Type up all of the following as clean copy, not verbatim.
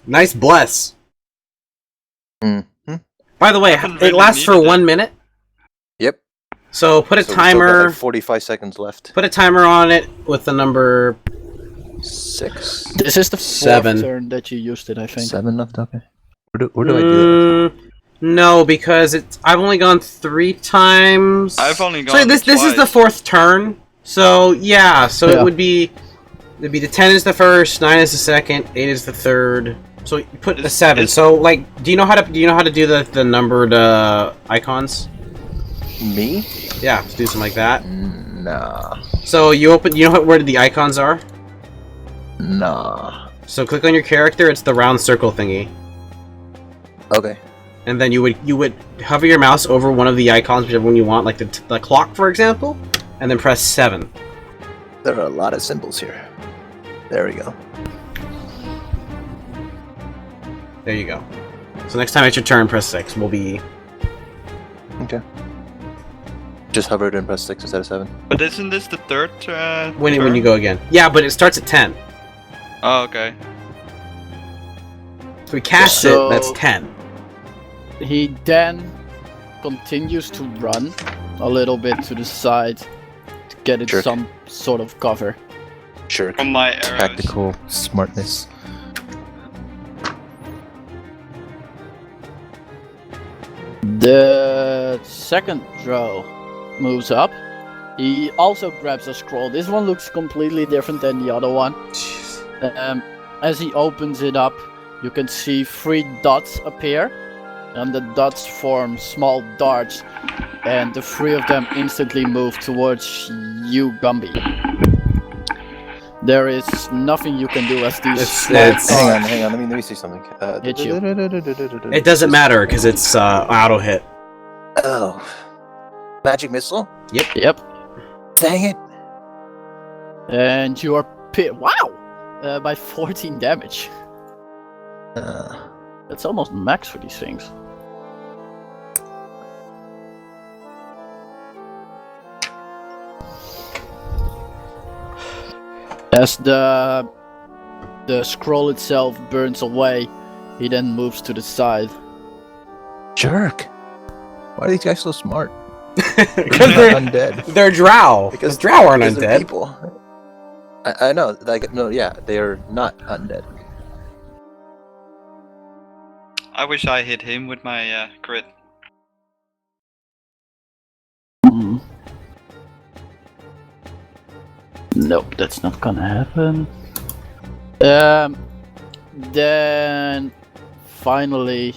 Nice bless. Mm-hmm. By the way, it lasts for 1 minute. Yep. So put a So timer. we still got like 45 seconds left. Put a timer on it with the number 6. This is the 7 turn that you used it, I think. 7 left. Okay. Where do I do that? No, because I've only gone 3 times. I've only gone. So this is the 4th turn. So yeah, it would be. It'd be the 10 is the first, 9 is the second, 8 is the third. So you put the 7. So like, do you know how to do the numbered icons? Me? Yeah, do something like that. Nah. So you open. You know where the icons are? Nah. So click on your character. It's the round circle thingy. Okay. And then you would hover your mouse over one of the icons, whichever one you want, like the clock, for example, and then press 7. There are a lot of symbols here. There we go. There you go. So next time it's your turn, press 6. We'll be... Okay. Just hover it and press 6 instead of 7. But isn't this the third when turn? you go again. Yeah, but it starts at 10. Oh, okay. So we cast it, that's 10. He then continues to run a little bit to the side to get it some sort of cover. Sure. From my arrows. Tactical smartness. The second drow moves up. He also grabs a scroll. This one looks completely different than the other one. As he opens it up, you can see 3 dots appear, and the dots form small darts, and the 3 of them instantly move towards you, Gumby. There is nothing you can do as these Hang on, let me see something. Hit you. It doesn't matter, because it's auto hit. Oh. Magic missile? Yep. Dang it. And you are wow! By 14 damage. That's almost max for these things. As the scroll itself burns away, he then moves to the side. Jerk. Why are these guys so smart? Because they're undead. They're drow. Because drow aren't undead. People. I know. Like, no, yeah, they are not undead. I wish I hit him with my crit. Nope, that's not gonna happen. Then finally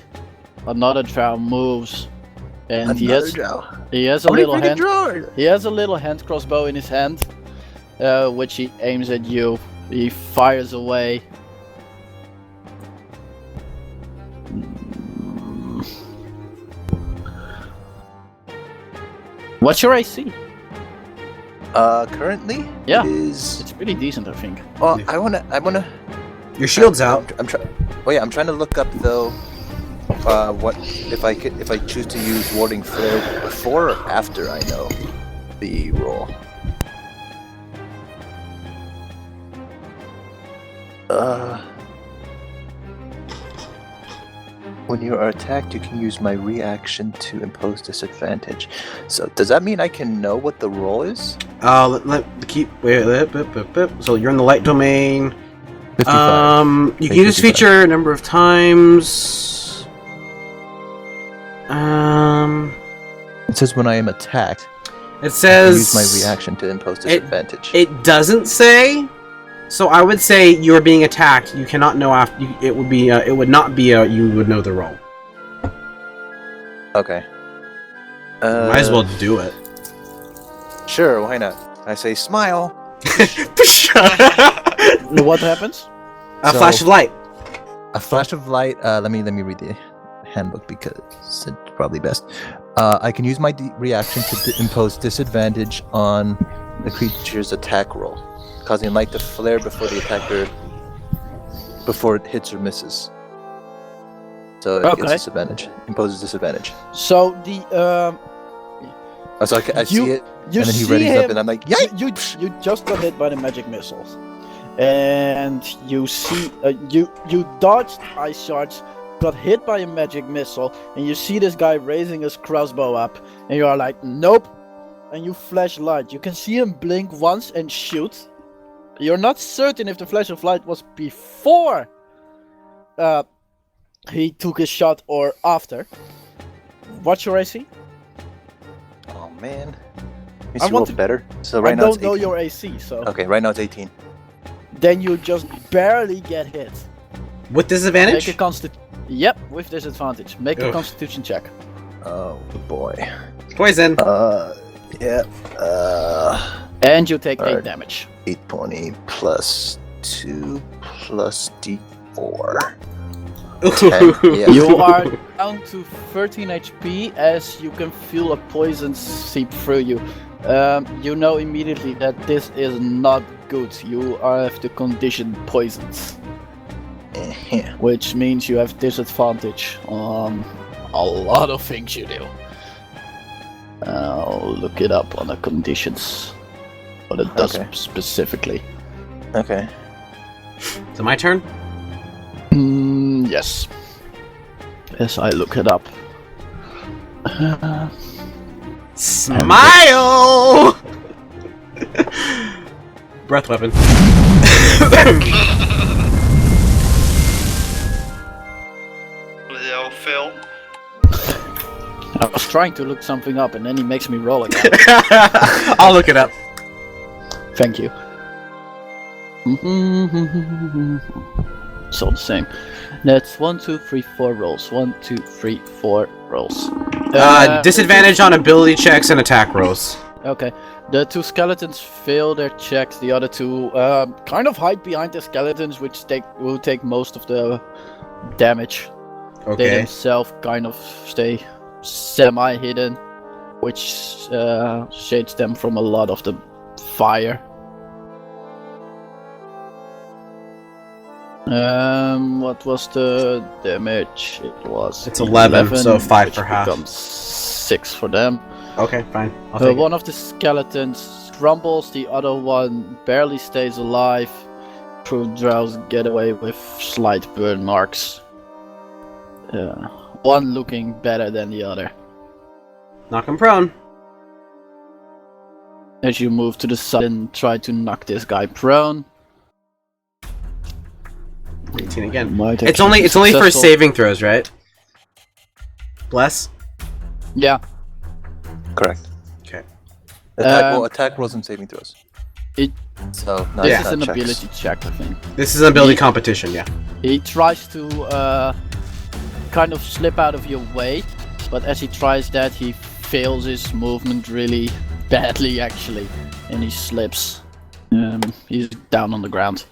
another drow moves, and he has a little hand crossbow in his hand, which he aims at you. He fires away. What's your AC? Currently, yeah, it is... it's pretty decent, I think. Well, I wanna. Your shield's out. I'm trying to look up though. What if I choose to use warding flare before or after I know the roll? When you are attacked, you can use my reaction to impose disadvantage. So, does that mean I can know what the roll is? So you're in the light domain. 55. You can use this feature a number of times. It says when I am attacked. It says use my reaction to impose disadvantage. It doesn't say. So I would say you are being attacked. You cannot know after. It would be. It would not be. You would know the roll. Okay. Might as well do it. Sure, why not? I say smile. What happens? A flash of light. A flash of light. Let me read the handbook because it's probably best. I can use my reaction to impose disadvantage on the creature's attack roll, causing light to flare before the attacker before it hits or misses. So it gets disadvantage. Imposes disadvantage. So the I see it, and then he readies up, and I'm like, yikes! You just got hit by the magic missiles, and you see you dodged ice shards, got hit by a magic missile, and you see this guy raising his crossbow up, and you are like, nope, and you flash light. You can see him blink once and shoot. You're not certain if the flash of light was before he took his shot or after. What's your AC? Oh man. Makes you roll better. So right I now it's don't know 18. your AC, so... Okay, right now it's 18. Then you just barely get hit. With disadvantage? Make a Yep, with disadvantage. Make a constitution check. Oh boy. Poison. Yeah. And you take 8 Alright. damage. 8.8 plus 2 plus D4. 10, yeah. You are down to 13 HP as you can feel a poison seep through you. You know immediately that this is not good. You have the condition poisons. Which means you have disadvantage on a lot of things you do. I'll look it up on the conditions. What it does specifically. Okay. Is it my turn? Yes. Yes, I look it up. Smile! Breath weapon. Yo, Phil. I was trying to look something up and then he makes me roll again. I'll look it up. Thank you. It's all the same. That's 1, 2, 3, 4 rolls. 1, 2, 3, 4 rolls. Disadvantage on ability checks and attack rolls. Okay. The 2 skeletons fail their checks. The other 2 kind of hide behind the skeletons, which will take most of the damage. They Okay. themselves kind of stay semi-hidden, which shades them from a lot of the fire. What was the damage? It was... It's 11, so 5 which for half. becomes 6 for them. Okay, fine. I'll take One of the skeletons crumbles, the other one barely stays alive. True drows get away with slight burn marks. One looking better than the other. it. Knock him prone. As you move to the side and try to knock this guy prone. 18 again. Might It's actually only be for successful. saving throws, right? Bless? Yeah. Correct. Okay. Attack rolls and saving throws. It- So no, This it's is not an checks. ability check, I think. This is an ability competition, yeah. He tries to kind of slip out of your way, but as he tries that, he fails his movement really badly, actually, and he slips. He's down on the ground.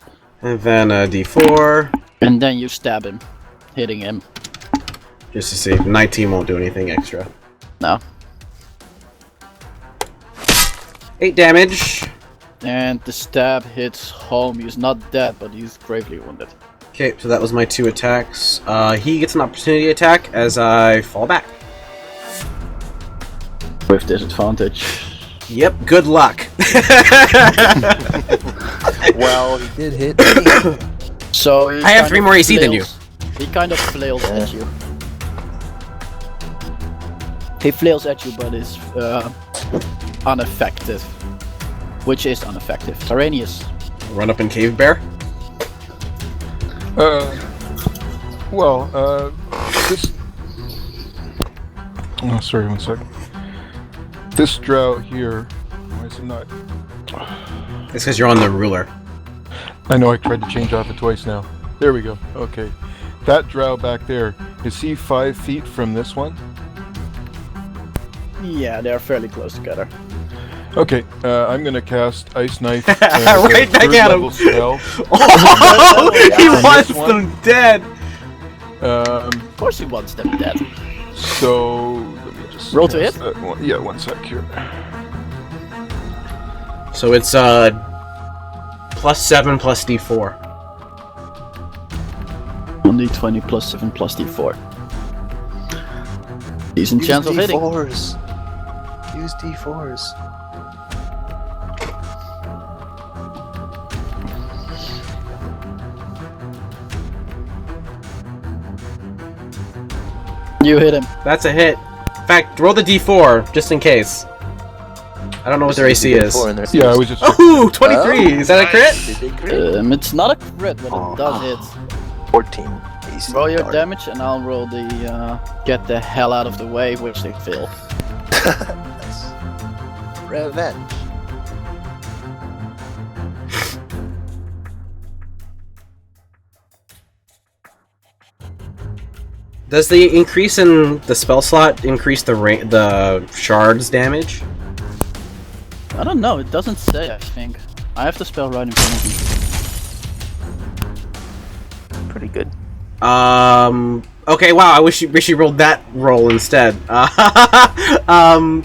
And then a D4, And then you stab him, hitting him. just to see. 19 won't do anything extra. No. 8 damage. And the stab hits home. He's not dead, but he's gravely wounded. Okay, so that was my 2 attacks. He gets an opportunity attack as I fall back. With disadvantage. Yep, good luck. Well, he did hit me. So he I have kind 3 of more AC than you. flails- He kind of flails at you. He flails at you, but is ineffective. Which is ineffective. Tyraneus. Run up and cave bear. This... Oh, sorry, one second. This drow here, why is it not... It's because you're on the ruler. I know I tried to change off it twice now. There we go, okay. That drow back there, is he 5 feet from this one? Yeah, they're fairly close together. Okay, I'm gonna cast Ice Knife. Right back third at him. level spell. Oh, he On wants this one? them dead. Of course he wants them dead. So let me just Roll to cast hit? that one. Yeah, one sec here. So it's +7 plus D4. 1d20 plus 7 plus d4. Decent chance of hitting. D4s. Use D4s. You hit him. That's a hit. In fact, roll the d4 just in case. I don't know what their AC is. Yeah, I was just. Ooh, 23. Is that a crit? It's not a crit, but it does hit. 14. AC. Roll your Darn. damage, and I'll roll the get the hell out of the way, which they fail. Nice. Revenge. Does the increase in the spell slot increase the shards damage? I don't know. It doesn't say. I think I have the spell right in front of me. Pretty good. Okay. Wow. I wish you rolled that roll instead.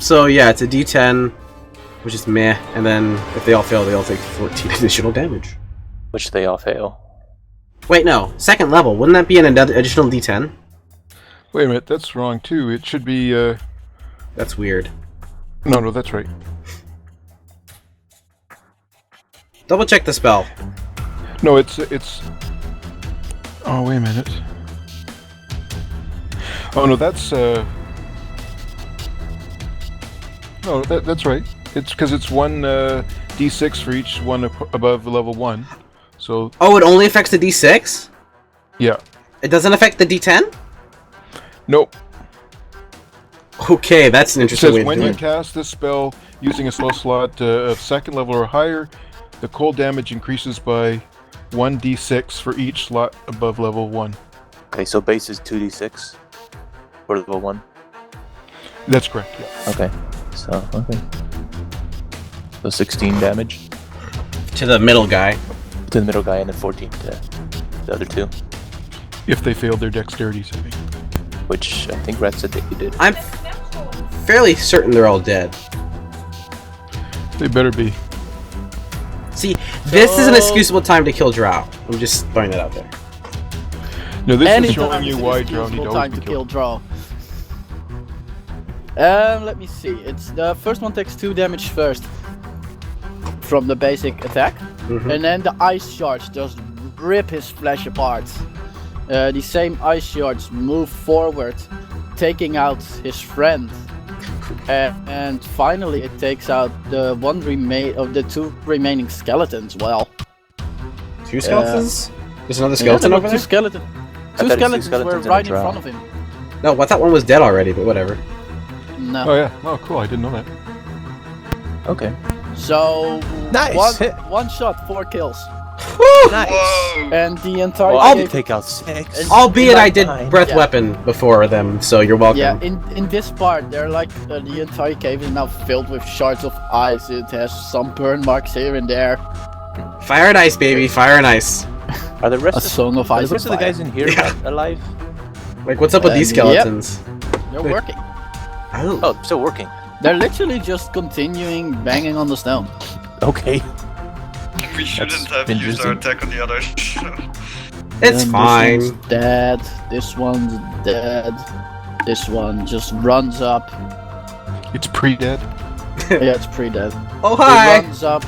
So yeah, it's a D10, which is meh, and then if they all fail, they all take 14 additional damage. Which they all fail. Wait, no. Second level. Wouldn't that be an additional D10? Wait a minute, that's wrong too. It should be. That's weird. No, that's right. Double check the spell. No, it's. Oh, wait a minute. Oh no, that's. No, that's right. It's because it's one d6 for each one above level 1. So. Oh, it only affects the D6? Yeah. It doesn't affect the D10? Nope. Okay, that's an It interesting way says to when do you it. cast this spell using a spell slot of second level or higher, the cold damage increases by 1d6 for each slot above level 1. Okay, so base is 2d6 for level 1. That's correct. Yeah. Okay. So 16 damage To the middle guy. to the middle guy and then 14 to the other two. If they failed their dexterity saving. Which I think Rat said that you did. I'm fairly certain they're all dead. They better be. See, this is an excusable time to kill Drow. I'm just throwing that out there. No, this is Anytime showing you is an why Drow need excusable to always time be to kill killed. draw. Let me see. It's the first one takes 2 damage first from the basic attack, and then the ice shards just rip his flesh apart. The same ice shards move forward, taking out his friend, and finally it takes out the the 2 remaining skeletons. Well, 2 skeletons? There's another yeah, skeleton there over were there? 2 skeletons. I 2 thought it was skeletons were and a right in drow. front of him. No, I thought one was dead already, but whatever. No. Oh yeah. Oh cool. I didn't know that. Okay. So Nice. one shot, 4 kills, Nice. Whoa! and the entire Well, I game- did take out 6. And- Albeit I did Fine. breath Yeah. weapon before them, so you're welcome. Yeah, in this part, they're like the entire cave is now filled with shards of ice. It has some burn marks here and there. Fire and ice, baby. Fire and ice. Are the rest A of, song of are ice the rest of and the fire. guys in here alive? Like, what's up with these Yep. skeletons? They're working. Oh. Oh, still working. They're literally just continuing banging on the stone. Okay. We shouldn't That's have used our interesting. attack on the others. It's And fine. This one's dead. This one's dead. This one just runs up. It's pre-dead. Yeah, it's pretty dead. Oh, He hi! runs up.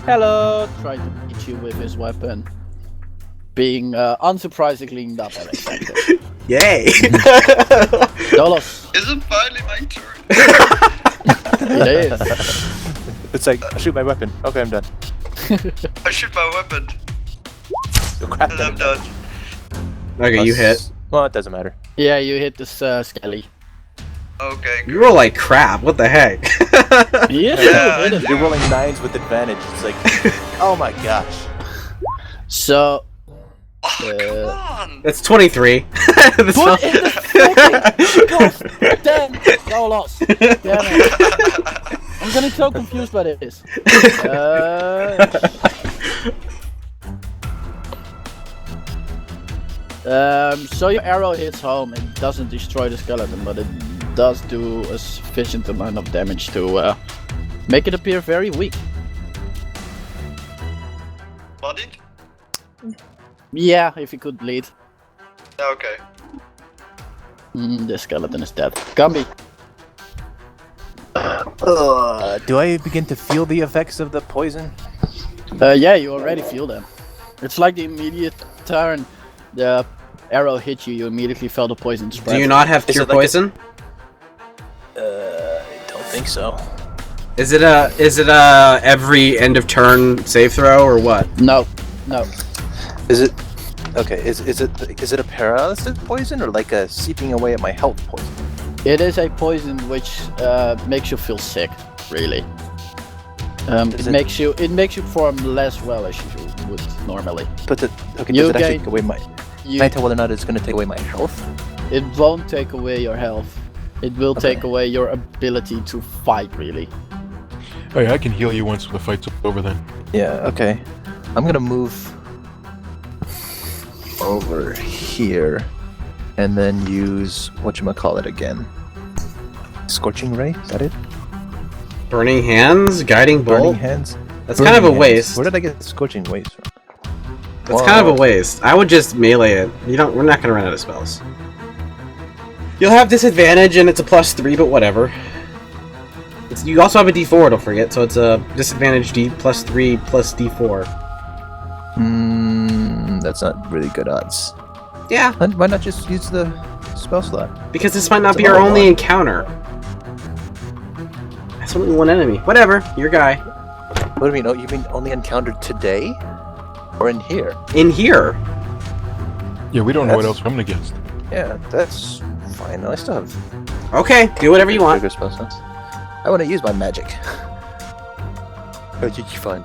Hello! Trying to beat you with his weapon. Being unsurprisingly cleaned up, I expected. Yay! Dolos, Is it finally my turn? it is. It's like, I shoot my weapon. Okay, I'm done. I shoot my weapon, Oh, crap, and then I'm done. Okay, you hit. Plus- Well, it doesn't matter. Yeah, you hit this skelly. Okay, You roll like crap. What the heck? Yeah, Yeah, you hit it. You're rolling 9s with advantage. It's like, oh my gosh. So, Oh, come on! That's 23. That's put not- in the freaking damn Dolos. Damn it. I'm getting so confused by this. So your arrow hits home. It doesn't destroy the skeleton, but it does do a sufficient amount of damage to make it appear very weak. Bloodied? Yeah, if you could bleed. Okay. The skeleton is dead. Gumby. Do I begin to feel the effects of the poison? Yeah, you already feel them. It's like the immediate turn. The arrow hit you, you immediately felt the poison spread. Do you not have Is cure it like poison? I don't think so. Is it a every end of turn save throw or what? No. Is it? Okay. Is it a paralysis poison or like a seeping away at my health poison? It is a poison which makes you feel sick, really. It makes you perform less well as you would normally. But does it You actually gain- take away my? Can I tell whether or not it's going to take away my health? It won't take away your health. It will take away your ability to fight, really. Oh yeah, I can heal you once the fight's over then. Yeah, okay. I'm gonna move over here and then use whatchamacallit again. Scorching Ray, is that it? Burning hands, guiding bolt. Burning Hands? That's kind of a Burning Hands. waste. Where did I get Scorching Waves from? That's kind of a waste. I would just melee it. We're not gonna run out of spells. You'll have disadvantage and it's a +3, but whatever. You also have a D4, don't forget, so it's a disadvantage D +3 plus D4. That's not really good odds. Yeah, Why not just use the spell slot? because this might not It's be a our level only one. encounter. That's only one enemy. Whatever, your guy. What do you mean? Oh, you mean only encountered today? Or in here? In here. Yeah, we don't know what That's- else we're coming against. Yeah, that's fine. I still have Okay, do whatever you want. bigger spell slots. I want to use my magic. Magic fun.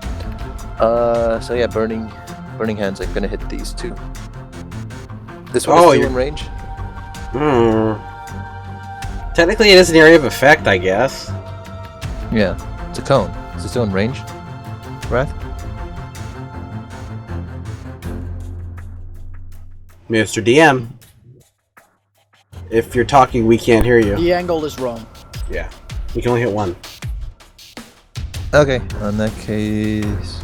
So yeah, burning hands. I'm gonna hit these two. This one Oh, is still you're- in range. Technically, it is an area of effect, I guess. Yeah, it's a cone. Is it still in range? Wrath? Mr. DM. If you're talking, we can't hear you. The angle is wrong. Yeah, you can only hit one. Okay, in that case,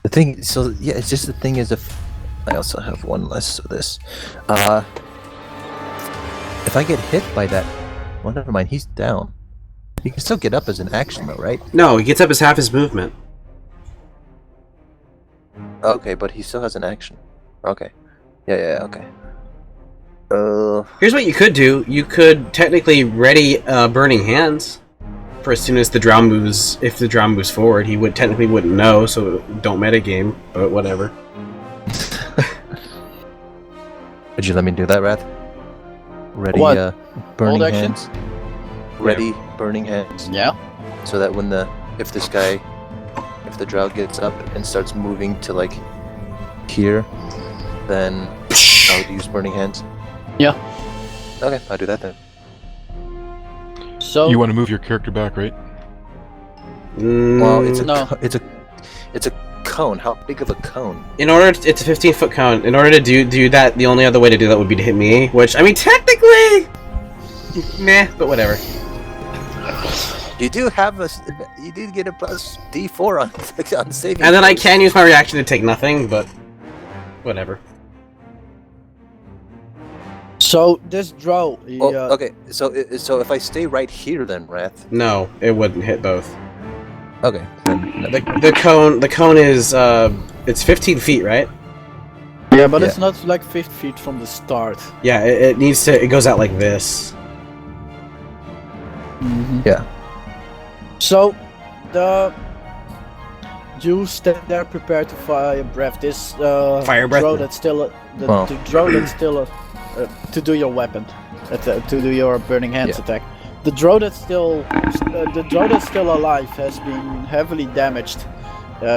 the thing. So yeah, it's just the thing is, if I also have one less of this, if I get hit by that, well, never mind. He's down. He can still get up as an action, though, right? No, he gets up as half his movement. Okay, but he still has an action. Okay. Yeah, okay. Here's what you could do. You could technically ready Burning Hands for as soon as the drow moves. If the drow moves forward, he technically wouldn't know, so don't metagame, but whatever. Would you let me do that, Wrath? Ready, What? burning Hold action? hands. Ready, burning hands. Yeah. So that when if the drow gets up and starts moving to like here, then I'll use burning hands. Yeah. Okay, I'll do that then. So You want to move your character back, right? Well, it's a No. it's a cone. How big of a cone? In order, it's a 15-foot cone. In order to do that, the only other way to do that would be to hit me. Which, I mean, technically, meh, but whatever. You do get a plus D4 on saving. And then I throws. can use my reaction to take nothing, but whatever. So this drow, he, Oh, okay. So if I stay right here, then Wrath. No, it wouldn't hit both. Okay. Then, The cone is it's 15 feet, right? yeah, but Yeah. it's not like 50 feet from the start. Yeah, it needs to. It goes out like this. Yeah. So you stand there prepared to fire breath. This Fire breath? drow that's still Wow. the drow that's still to do your weapon, to do your burning hands Yeah. attack. The drow that's still alive has been heavily damaged.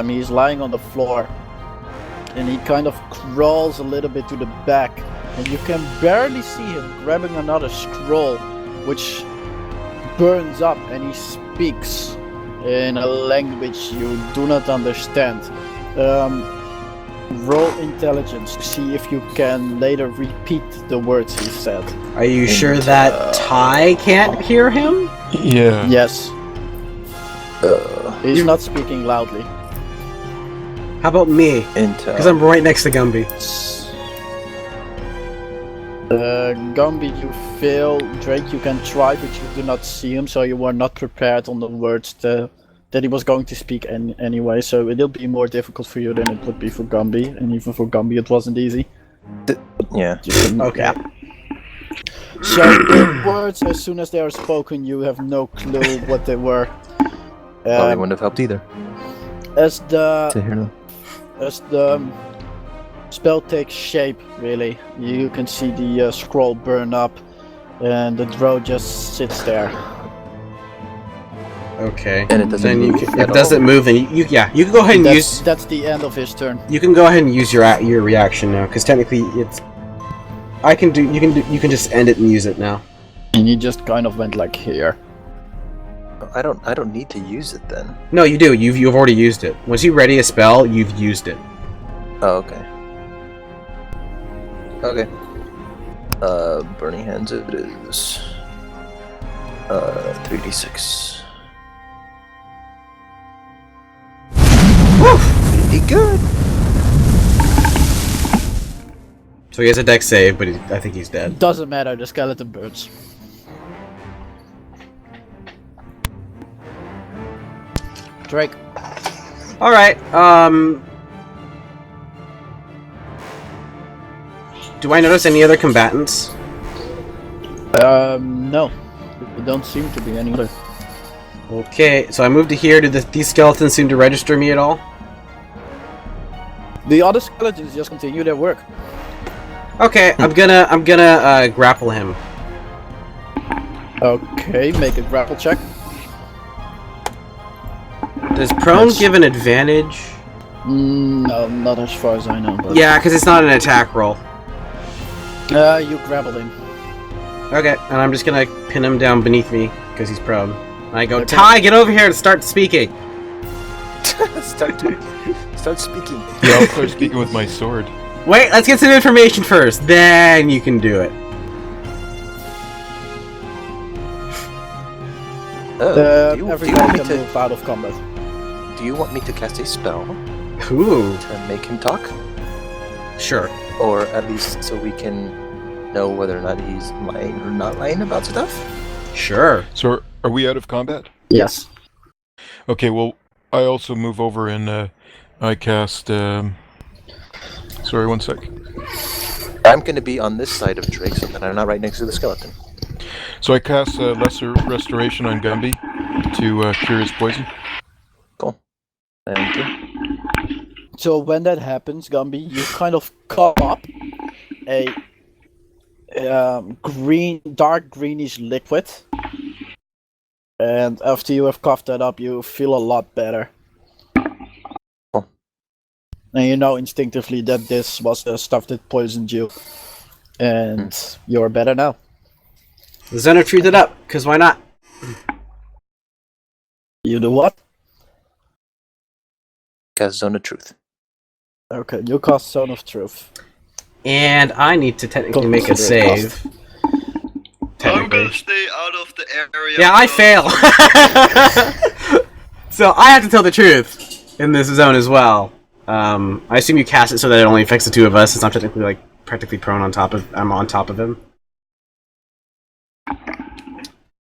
He's lying on the floor, and he kind of crawls a little bit to the back, and you can barely see him grabbing another scroll, which burns up, and he speaks in a language you do not understand. Roll intelligence to see if you can later repeat the words he said. Are you sure that Ty can't hear him? Yeah. Yes. He's not speaking loudly. How about me? Because I'm right next to Gumby. Gumby, you fail. Drake, you can try, but you do not see him, so you were not prepared on the words that he was going to speak anyway, so it'll be more difficult for you than it would be for Gumby, and even for Gumby it wasn't easy. Yeah. Okay. Yeah. So, the words, as soon as they are spoken, you have no clue what they were. Probably wouldn't have helped either. As the To hear them. spell takes shape, really, you can see the scroll burn up, and the drow just sits there. Okay. And it doesn't Then move it at all. doesn't move. Then you can go ahead and use. That's the end of his turn. You can go ahead and use your reaction now, because technically it's. You can just end it and use it now. And he just kind of went like here. I don't need to use it then. No, you do. You've already used it. Once you ready a spell, you've used it. Oh, okay. Okay. Burning Hands it is. 3d6. Woo! Pretty good. So he has a dex save, but I think he's dead. Doesn't matter, the skeleton burns. Drake. Alright, do I notice any other combatants? No. There don't seem to be any other. Okay, so I moved to here. Did these skeletons seem to register me at all? The other skeletons just continue their work. Okay, I'm gonna grapple him. Okay, make a grapple check. Does prone give an advantage? No, not as far as I know. But Yeah, because it's not an attack roll. you grappled him. Okay, and I'm just gonna pin him down beneath me because he's prone. And I go, Okay. Ty, get over here and start speaking. Start speaking. Yeah, I'll start speaking with my sword. Wait, let's get some information first. Then you can do it. Do you want Everybody me can to? move out of combat. Do you want me to cast a spell Ooh, to make him talk, sure. or at least so we can know whether or not he's lying or not lying about stuff? Sure. So, are we out of combat? Yes. Okay, well, I also move over and I cast. Sorry, one sec. I'm going to be on this side of Drake so that I'm not right next to the skeleton. So I cast Lesser Restoration on Gumby to cure his poison. Cool. Thank you. So when that happens, Gumby, you kind of cough up a dark greenish liquid, and after you have coughed that up, you feel a lot better. Cool. And you know instinctively that this was the stuff that poisoned you, and you're better now. The Zenner treated it up, because why not? You do what? Cast Zone of Truth. Okay, you cast Zone of Truth. And I need to technically make a Consider it save. I'm Technically. gonna stay out of the area. Yeah, I so- fail. So I have to tell the truth in this zone as well. I assume you cast it so that it only affects the two of us, since I'm technically like practically prone on top of. I'm on top of him.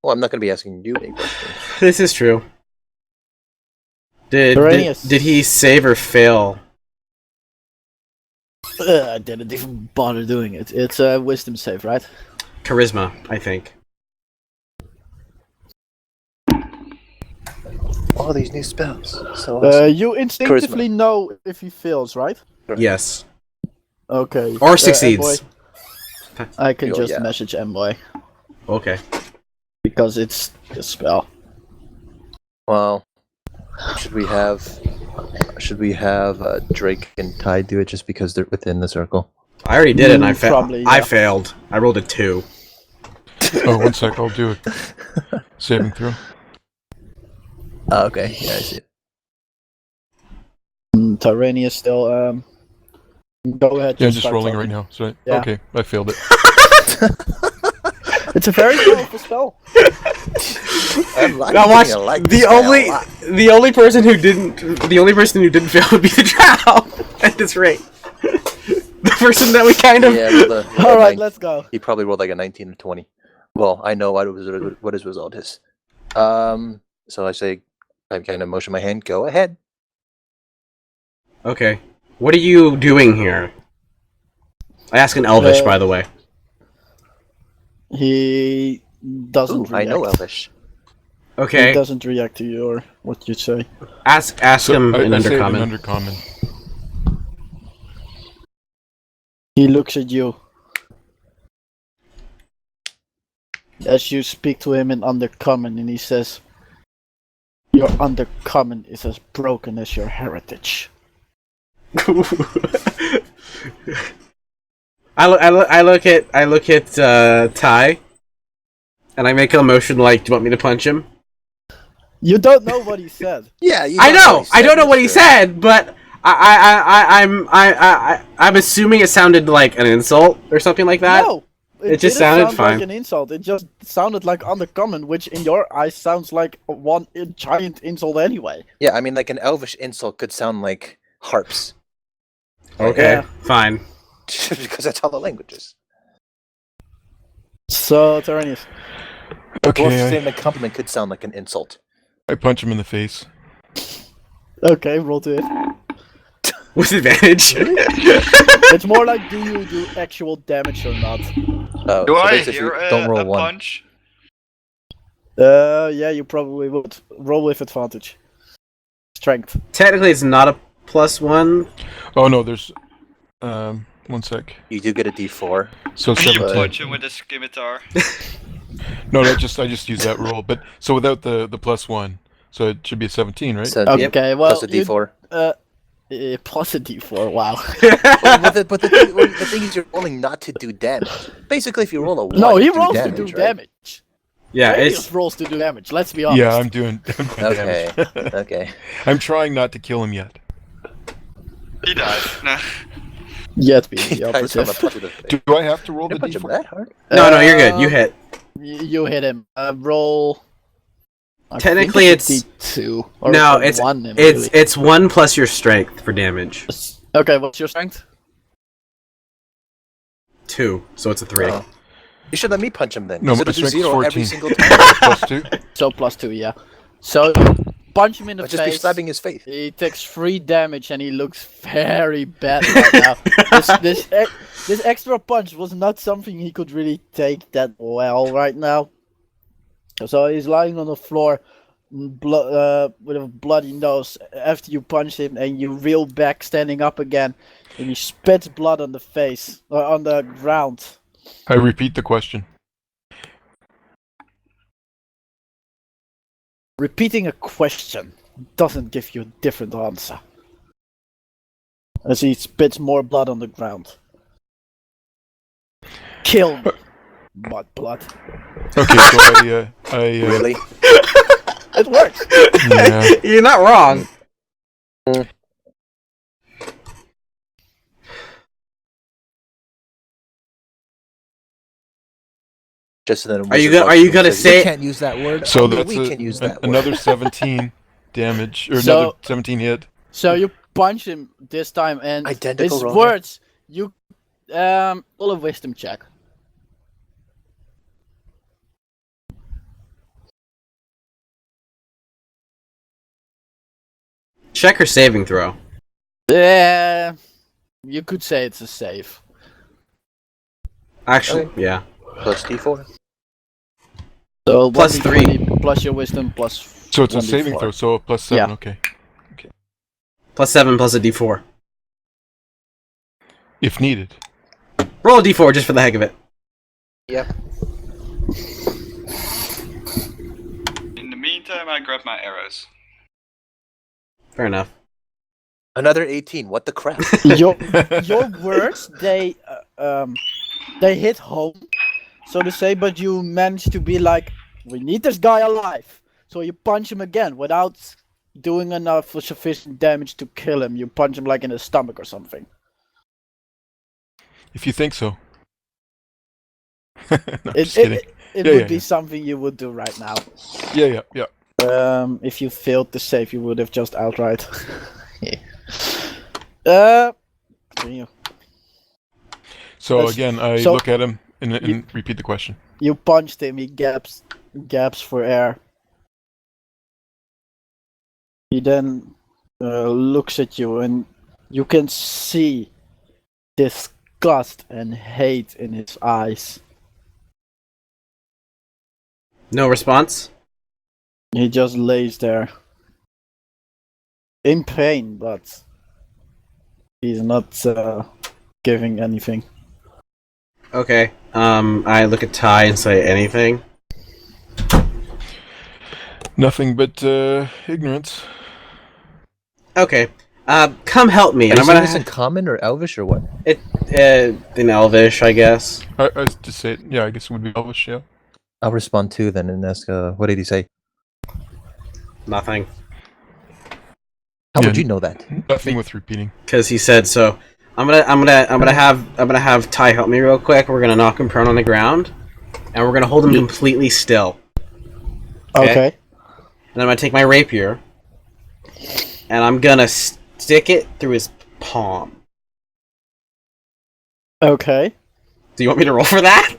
Well, I'm not going to be asking you any questions. This is true. Did Tyraneus. he save or fail? I didn't even bother doing it. It's a wisdom save, right? Charisma, I think. All these new spells. So awesome. You instinctively know if he fails, right? Yes. Okay. Or succeeds. Mboy, I can Oh, just yeah. message Mboy Okay. because it's a spell. Well, should we have Drake and Ty do it just because they're within the circle? I already did it and I failed. Probably, I yeah. failed. I rolled a 2. Oh, one sec, I'll do it. Saving throw. Oh, okay, yeah, I see it. Tyraneus still. Go ahead. Yeah, and just start rolling talking. right now. So Yeah. okay, I failed it. It's a very powerful spell. Now watch. The only person who didn't fail would be the drow at this rate. The person that we kind of. Yeah, All right, let's go. He probably rolled like a 19 or 20. Well, I know what his result is. So I say, I kind of motion my hand. Go ahead. Okay. What are you doing here? I ask in Elvish, by the way. He doesn't Ooh, I react. know Elvish. He Okay. doesn't react to your what you say. Ask him in I say it in Undercommon. Undercommon. He looks at you. As you speak to him in Undercommon, and he says, "Your Undercommon is as broken as your heritage." I look at Ty, and I make a motion like, "Do you want me to punch him?" You don't know what he said. Yeah, you I don't know. what he I don't said, know what he Mr. said, but I'm assuming it sounded like an insult or something like that. No, It just didn't sounded sound fine. like an insult. It just sounded like Undercommon, which in your eyes sounds like one giant insult anyway. Yeah, I mean, like an Elvish insult could sound like harps. Okay, Yeah. fine. Because that's how the language is. So, Tyraneus. Or if you Okay, say an compliment could sound like an insult. I punch him in the face. Okay, roll to it. With advantage. It's more like, do you do actual damage or not? Oh, Do so I basically, hear don't roll a one. punch? Yeah, you probably would. Roll with advantage. Strength. Technically, it's not a +1. Oh no, there's 1 sec. You do get a D4. So Can you 17. punch him with a scimitar? No, I just use that roll, but so without the +1, so it should be a 17, right? So Okay, well, plus a D4. plus a D4. Wow. But the thing is, you're rolling not to do damage. Basically, if you roll a 1, No, he you do rolls damage, to do right? damage. Yeah, Tyraneus it's rolls to do damage. Let's be honest. Yeah, I'm doing Okay. damage. Okay. I'm trying not to kill him yet. He died. No. Yet being He the dies from a operative. punch to the face. Do I have to roll the Didn't punch him d4? that hard. no, you're good. You hit. You hit him. Roll. I think Technically, a it's- D2. Or No, a it's 1, it's really. it's 1 plus your strength for damage. Okay, what's your strength? 2, so it's a 3. Oh. You should let me punch him then. No, 'cause my it'll do strength's 0 every 14. single time. +2? So +2, yeah. So punch him in the I'll just be face. slapping his face. He takes 3 damage and he looks very bad right now. This extra punch was not something he could really take that well right now. So he's lying on the floor with a bloody nose after you punch him, and you reel back standing up again, and he spits blood on the face, on the ground. I repeat the question. Repeating a question doesn't give you a different answer. As he spits more blood on the ground. Kill me, mud blood. Okay, so I Really? It works. yeah. You're not wrong. Just then. Are you gonna You say? can't use that word. So Only that's we can use that word. another 17 damage, or So- another 17 hit. So you punch him this time, and Identical his roll. words, you roll a wisdom check. Check her saving throw. Yeah, you could say it's a save. Actually, yeah. Plus D4. So Plus 1d20 plus your wisdom plus. So it's a 1d4. saving throw, so a +7, Yeah. okay. +7 plus a D4. If needed. Roll a D4 just for the heck of it. Yep. In the meantime, I grab my arrows. Fair enough. Another 18. What the crap? your words they hit home, so to say, but you managed to be like, we need this guy alive. So you punch him again without doing enough for sufficient damage to kill him. You punch him like in his stomach or something. If you think so. No, I'm just It kidding. Yeah, would yeah, be yeah. something you would do right now. Yeah. If you failed to save, you would have just outright. Continue. So again, I So- look at him and repeat the question. You punched him. He gaps for air. He then looks at you, and you can see disgust and hate in his eyes. No response? He just lays there. In pain, but he's not giving anything. Okay. I look at Ty and say anything. Nothing but ignorance. Okay. Come help me. Are And you I'm saying gonna this in common or Elvish or what? in Elvish, I guess. I just say it. Yeah, I guess it would be Elvish. Yeah. I'll respond too then and ask, what did he say? Nothing. How Yeah, would you know that? Nothing with repeating. Because he said so. I'm gonna have Ty help me real quick. We're gonna knock him prone on the ground, and we're gonna hold him completely still. Okay. And I'm gonna take my rapier, and I'm gonna stick it through his palm. Okay. Do you want me to roll for that?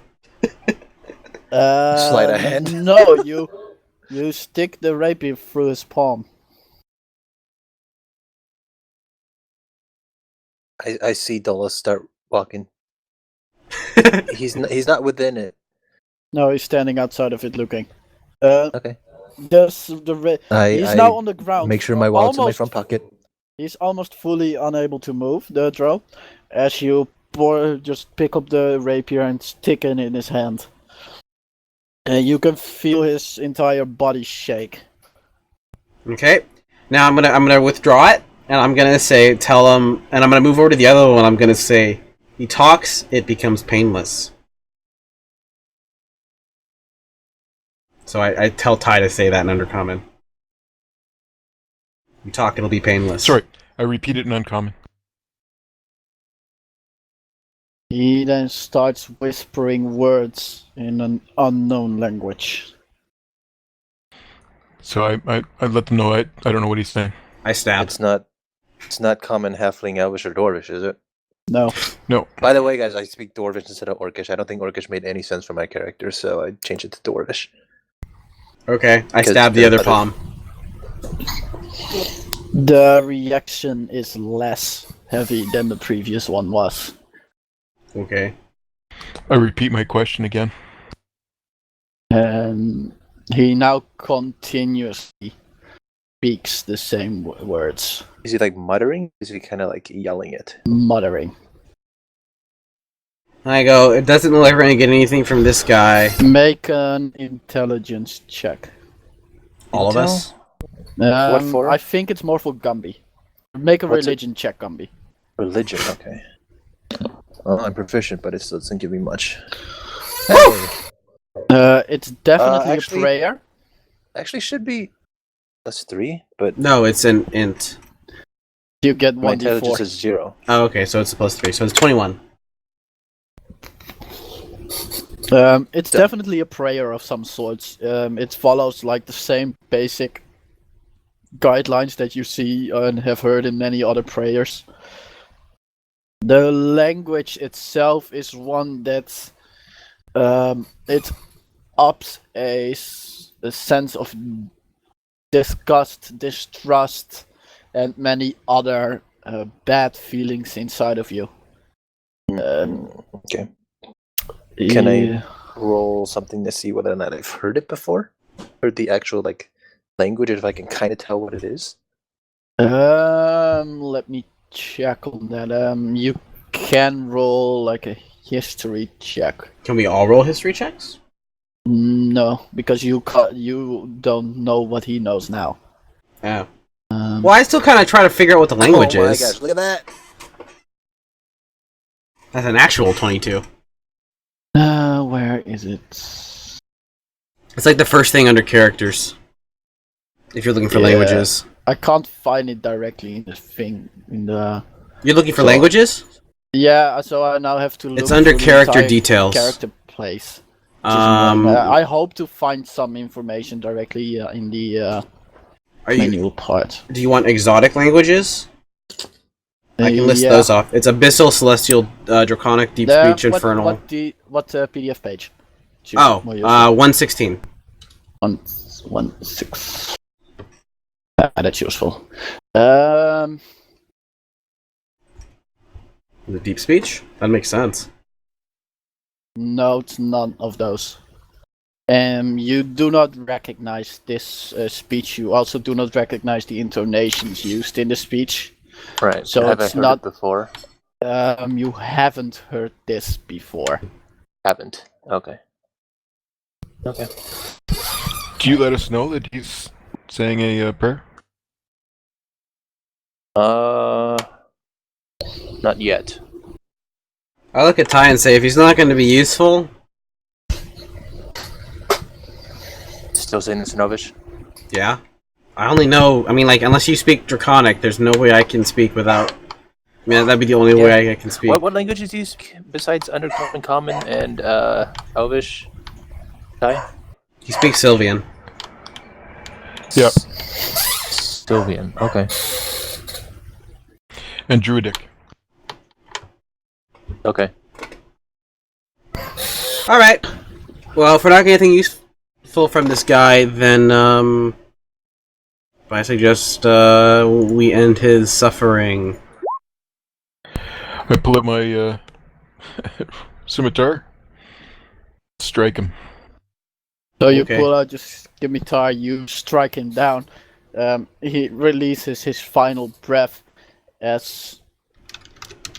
Sleight of hand. No, you stick the rapier through his palm. I see Dolos start walking. He's not within it. No, he's standing outside of it looking. Okay. He's now on the ground. Make sure my wallet's in my almost- front pocket. He's almost fully unable to move, the drow, as you just pick up the rapier and stick it in his hand. And you can feel his entire body shake. Okay. Now I'm gonna withdraw it, and I'm gonna tell him, and I'm gonna move over to the other one. I'm gonna say, he talks, it becomes painless. So I tell Ty to say that in Undercommon. You talk, it'll be painless. Sorry, I repeat it in uncommon. He then starts whispering words in an unknown language. So I let them know I don't know what he's saying. I stab. It's not common halfling, elvish, or dwarvish, is it? No. No. By the way, guys, I speak dwarvish instead of orcish. I don't think orcish made any sense for my character, so I changed it to dwarvish. Okay, I Because stab the the other other- palm. The reaction is less heavy than the previous one was. Okay. I repeat my question again. And he now continuously speaks the same words, Is he like muttering? Is he kind of like yelling it? muttering. I go, it doesn't look like we're gonna get anything from this guy. Make an intelligence check. All of us? What for? I think it's more for Gumby. Make a What's it? religion check, Gumby. Religion, okay. Well, I'm proficient, but it still doesn't give me much. Hey! It's definitely actually- a prayer. Actually, should be +3, but No, it's an int. You get my 1d4. intelligence is 0. Oh, okay, so it's a +3, so it's 21. It's definitely a prayer of some sorts. It follows like the same basic guidelines that you see and have heard in many other prayers. The language itself is one that it ups a sense of disgust, distrust, and many other bad feelings inside of you. Okay. Can I roll something to see whether or not I've heard it before? Heard the actual like language, if I can kind of tell what it is? Let me check on that. You can roll like a history check. Can we all roll history checks? No, because you don't know what he knows now. Oh. Well, I still kind of try to figure out what the language Oh my is. gosh, look at that! That's an actual 22. Where is it? It's like the first thing under characters. If you're looking for Yeah. languages. I can't find it directly in the thing in the. You're looking for languages? Yeah, so I now have to look. It's under for the character entire details. Character place. I Are hope to find some information directly in the you? manual part. Do you want exotic languages? I can list those off. It's Abyssal, Celestial, Draconic, Deep Speech, Infernal. What PDF page? 116. 116. That's useful. The Deep Speech? That makes sense. No, it's none of those. You do not recognize this speech. You also do not recognize the intonations used in the speech. Right. So have it's I heard not it before? You haven't heard this before. Haven't. Okay. Okay. Do you let us know that he's saying a prayer? Not yet. I look at Ty and say, if he's not going to be useful... Still saying this in Novish? Yeah. I only know... I mean, like, unless you speak Draconic, there's no way I can speak without... I mean, that'd be the only way I can speak. What languages do you speak besides Undercommon, Common, and Elvish? Ty? He speaks Sylvian. Yep. Sylvian, okay. And Druidic. Okay. Alright. Well, if we're not getting anything useful from this guy, then, I suggest, we end his suffering. I pull up my scimitar. Strike him. So you Okay. pull out your scimitar, you strike him down. He releases his final breath as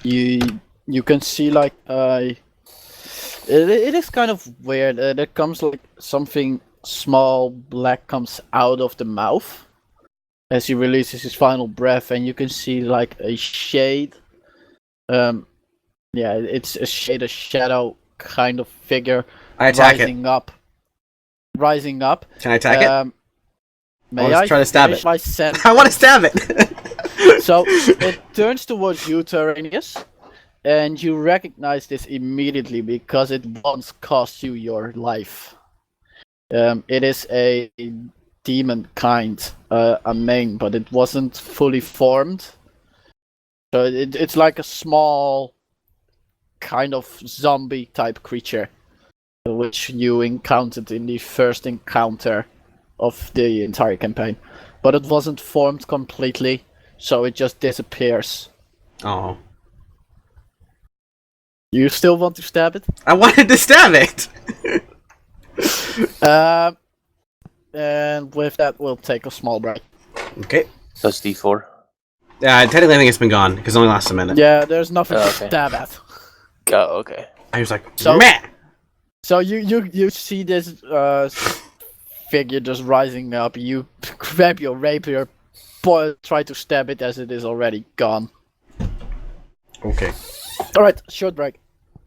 you can see like it is kind of weird. There comes like something small black comes out of the mouth as he releases his final breath, and you can see like a shade. Yeah, it's a shade, a shadow kind of figure I attack rising up. Rising up. Can I attack it? May I'll I try to stab finish it. my sentence? I want to stab it! So it turns towards you, Tyraneus, and you recognize this immediately because it once cost you your life. It is a demon kind, a main, but it wasn't fully formed. So it's like a small kind of zombie type creature, which you encountered in the first encounter of the entire campaign. But it wasn't formed completely, so it just disappears. Oh. You still want to stab it? I wanted to stab it! And with that, we'll take a small break. Okay. That's D4. Yeah, technically I think it's been gone, because it only lasts a minute. Yeah, there's nothing to Okay. stab at. Oh, okay. I was like, So- meh! So you see this figure just rising up. You grab your rapier, try to stab it as it is already gone. Okay. Alright, short break.